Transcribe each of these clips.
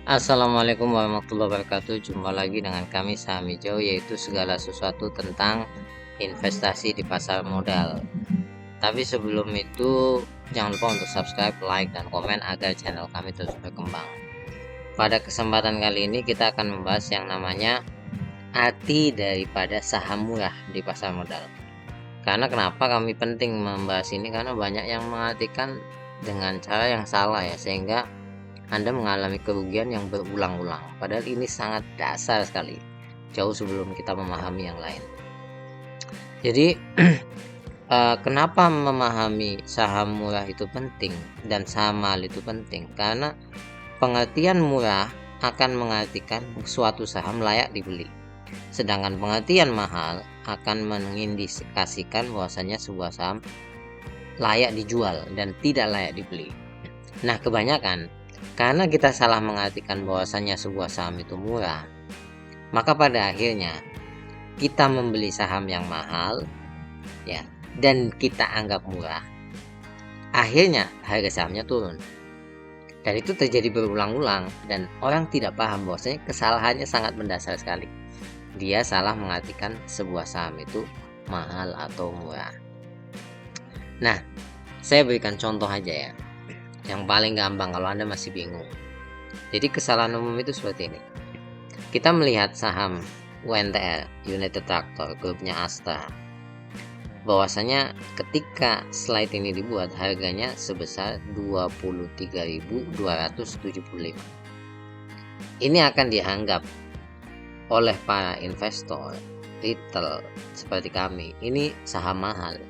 Assalamualaikum warahmatullahi wabarakatuh. Jumpa lagi dengan kami Saham Hijau, yaitu segala sesuatu tentang investasi di pasar modal. Tapi sebelum itu jangan lupa untuk subscribe, like, dan komen agar channel kami terus berkembang. Pada kesempatan kali ini kita akan membahas yang namanya arti daripada saham murah di pasar modal. Karena kenapa kami penting membahas ini, karena banyak yang mengartikan dengan cara yang salah ya, sehingga Anda mengalami kerugian yang berulang-ulang. Padahal ini sangat dasar sekali, jauh sebelum kita memahami yang lain. Jadi kenapa memahami saham murah itu penting dan saham mahal itu penting? Karena pengertian murah akan mengartikan suatu saham layak dibeli, sedangkan pengertian mahal akan mengindikasikan bahwasanya sebuah saham layak dijual dan tidak layak dibeli. Nah, kebanyakan karena kita salah mengartikan bahwasanya sebuah saham itu murah, maka pada akhirnya kita membeli saham yang mahal ya, dan kita anggap murah. Akhirnya harga sahamnya turun. Dan itu terjadi berulang-ulang dan orang tidak paham bahwasanya kesalahannya sangat mendasar sekali. Dia salah mengartikan sebuah saham itu mahal atau murah. Nah, saya berikan contoh aja ya, yang paling gampang kalau Anda masih bingung. Jadi kesalahan umum itu seperti ini. Kita melihat saham UNTR, United Tractor, grupnya Astra. Bahwasanya ketika slide ini dibuat harganya sebesar 23.275. Ini akan dianggap oleh para investor retail seperti kami ini saham mahal.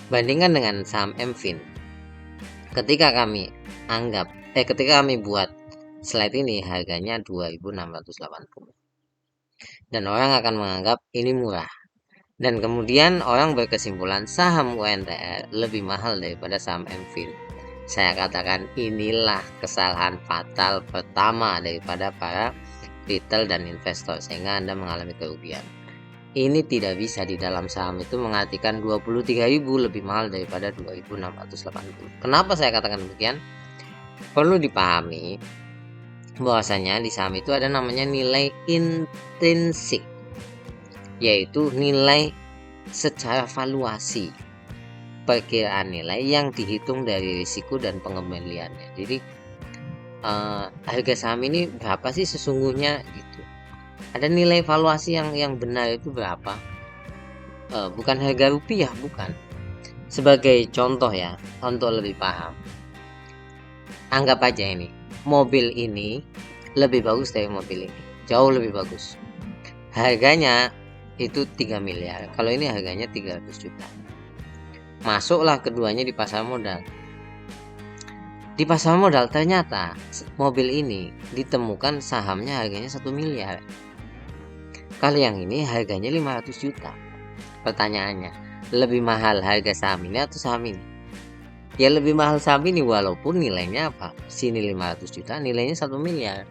Bandingkan dengan saham MFIN. Ketika kami buat slide ini harganya 2.680. Dan orang akan menganggap ini murah. Dan kemudian orang berkesimpulan saham UNTR lebih mahal daripada saham MFIN. Saya katakan inilah kesalahan fatal pertama daripada para retail dan investor, sehingga Anda mengalami kerugian. Ini tidak bisa di dalam saham itu mengartikan 23.000 lebih mahal daripada 2.680. Kenapa saya katakan demikian? Perlu dipahami bahwasanya di saham itu ada namanya nilai intrinsik, yaitu nilai secara valuasi, perkiraan nilai yang dihitung dari risiko dan pengembaliannya. Jadi harga saham ini berapa sih sesungguhnya gitu. Ada nilai valuasi yang benar itu berapa, bukan harga rupiah, bukan. Sebagai contoh ya, untuk lebih paham, anggap aja ini mobil ini lebih bagus dari mobil ini, jauh lebih bagus. Harganya itu 3 miliar, kalau ini harganya 300 juta. Masuklah keduanya di pasar modal. Di pasar modal ternyata mobil ini ditemukan sahamnya harganya 1 miliar. Kalau yang ini harganya 500 juta. Pertanyaannya, lebih mahal harga saham ini atau saham ini? Ya lebih mahal saham ini, walaupun nilainya apa? Sini 500 juta, nilainya 1 miliar.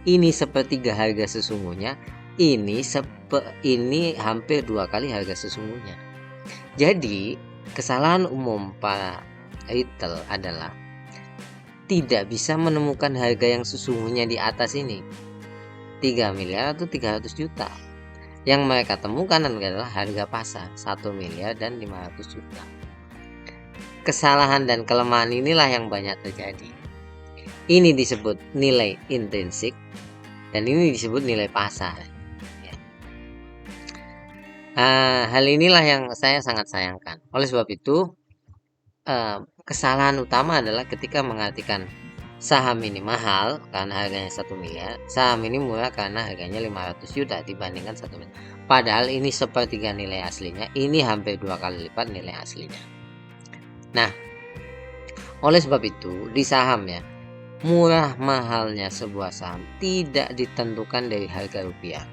Ini sepertiga harga sesungguhnya, ini hampir 2 kali harga sesungguhnya. Jadi, kesalahan umum para retail adalah tidak bisa menemukan harga yang sesungguhnya di atas ini, 3 miliar atau 300 juta. Yang mereka temukan adalah harga pasar 1 miliar dan 500 juta. Kesalahan dan kelemahan inilah yang banyak terjadi. Ini disebut nilai intrinsik dan ini disebut nilai pasar. Hal inilah yang saya sangat sayangkan. Oleh sebab itu, kesalahan utama adalah ketika mengartikan saham ini mahal karena harganya 1 miliar, saham ini murah karena harganya 500 juta dibandingkan 1 miliar. Padahal ini sepertiga nilai aslinya, ini hampir 2 kali lipat nilai aslinya. Nah, oleh sebab itu di saham ya, murah mahalnya sebuah saham tidak ditentukan dari harga rupiah,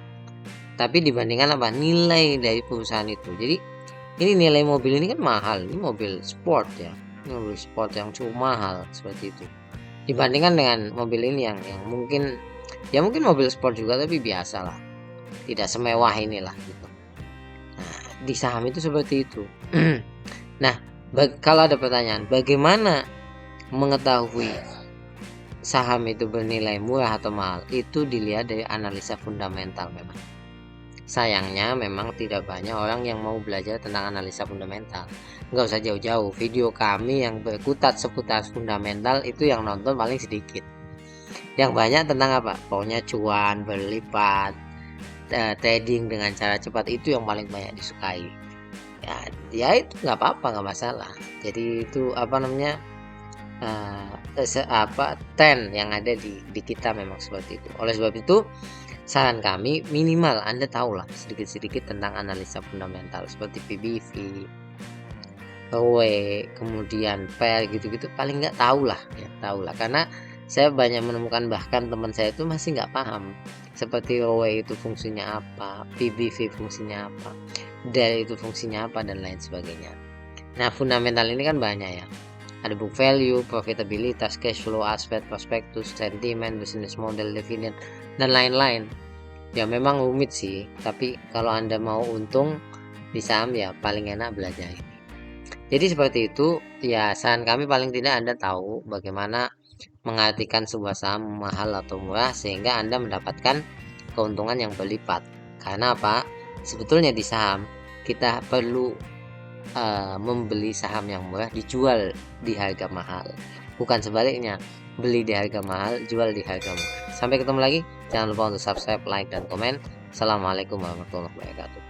tapi dibandingkan apa? Nilai dari perusahaan itu. Jadi ini nilai mobil ini kan mahal, ini mobil sport ya, ini mobil sport yang cukup mahal seperti itu. Dibandingkan dengan mobil ini yang mungkin mobil sport juga tapi biasa lah, tidak semewah inilah gitu. Nah, di saham itu seperti itu. Nah, kalau ada pertanyaan bagaimana mengetahui saham itu bernilai murah atau mahal itu dilihat dari analisa fundamental memang. Sayangnya memang tidak banyak orang yang mau belajar tentang analisa fundamental. Nggak usah jauh-jauh, video kami yang berkutat seputar fundamental itu yang nonton paling sedikit. Yang banyak tentang apa? Pokoknya cuan, berlipat, trading dengan cara cepat, itu yang paling banyak disukai. Ya itu nggak apa-apa, nggak masalah. Jadi itu apa namanya, trend yang ada di kita memang seperti itu. Oleh sebab itu saran kami minimal Anda tahulah sedikit-sedikit tentang analisa fundamental seperti PBV, ROE, kemudian PER gitu-gitu, paling nggak tahulah ya, tahulah. Karena saya banyak menemukan bahkan teman saya itu masih nggak paham seperti ROE itu fungsinya apa, PBV fungsinya apa, DER itu fungsinya apa, dan lain sebagainya. Nah, fundamental ini kan banyak ya. Ada book value, profitabilitas, cash flow, aspek, prospektus, sentimen, business model, dividend, dan lain-lain. Ya memang rumit sih, tapi kalau Anda mau untung di saham ya paling enak belajar ini. Jadi seperti itu ya, saran kami paling tidak Anda tahu bagaimana mengartikan sebuah saham mahal atau murah sehingga Anda mendapatkan keuntungan yang berlipat. Karena apa? Sebetulnya di saham kita perlu membeli saham yang murah, dijual di harga mahal, bukan sebaliknya, beli di harga mahal, jual di harga murah. Sampai ketemu lagi, jangan lupa untuk subscribe, like, dan komen. Assalamualaikum warahmatullahi wabarakatuh.